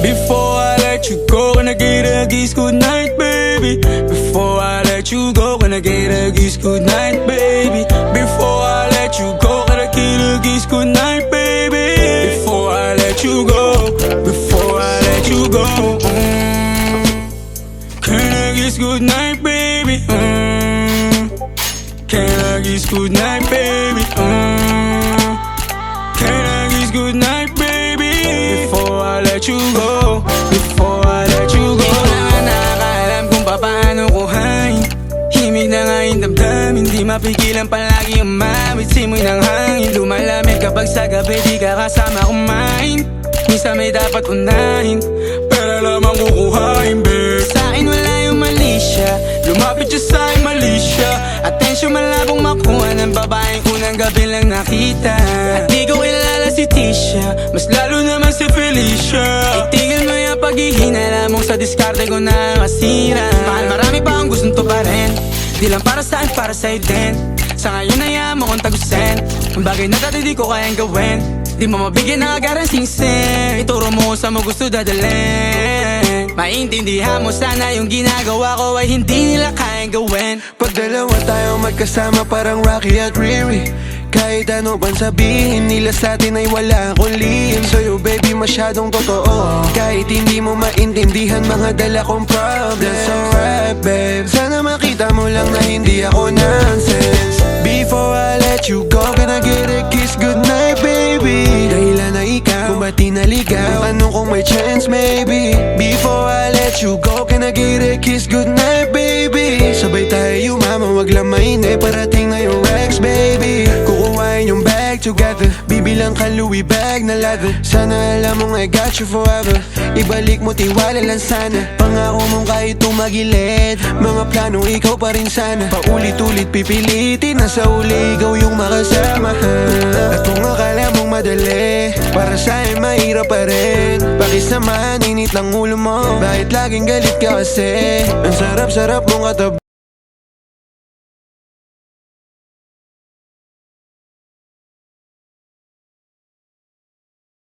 Before I let you go, can I get a kiss goodnight, baby? Before I let you go, can I get a kiss goodnight, baby? Before I let you go, can I get a kiss goodnight, baby? Before I let you go, before I let you go, can I kiss goodnight, baby? Can I kiss goodnight, baby? Can I kiss goodnight, baby? Before I let you go, before I let you go. Di ko na nakakaalam kung paano kuhain. Himig na nga yung damdamin, di mapigilan palagi ang mawit. Simoy ng hangin, lumalamig kapag sa gabi di ka kasama kumain. Minsan may dapat unahin, pero lamang kukuhain, babe. Sa'kin wala yung mali siya, lumapit siya sa'kin mali siya. Atensyon malabong makuha ng babaeng unang gabi lang nakita. At di ko kilala si Tisha, mas lalo naman si Felicia. Itigil mo yung paghihinala mong sa diskarte ko na masira. Mahal, marami pa akong gustong tuparin, di lang para sa'kin, para sa'yo din. Sa ngayon hayaan mo kong tagusin ang bagay na dati di ko kayang gawin. Di mo mabigyan ng agarang sing-sing, ituro mo kung saan mo gusto dadalhin. Maintindihan mo sana yung ginagawa ko ay hindi nila kayang gawin. Pag dalawa tayo magkasama parang Rocky at Riri, kahit ano bang sabihin nila sa'tin ay wala akong lihim. Sa'yo baby masyadong totoo, kahit hindi mo maintindihan mga dala kong problems. That's alright babe, sana makita mo lang na hindi ako nonsense. Before I let you go, can I get a kiss goodnight baby? Dahilan na ikaw, kung ba't di naligaw, tanong kung may chance maybe. Before I let you go, can I get a kiss goodnight baby? Sabay tayo mama, wag lang mainip, parating na yung Rex baby. Kukuhain yung bag together, bibilang ka Louis bag na leather. Sana alam mong I got you forever, ibalik mo tiwala lang sana. Pangako mong kahit tumagilid, mga plano ikaw pa rin sana. Paulit-ulit pipilitin na sa uli ikaw yung makasama. At kung akala mong madali, para sa'yo mahirap pa rin. Pakisamahan, init lang ulo mo, bakit laging galit ka kasi? Ang sarap-sarap mong katabi.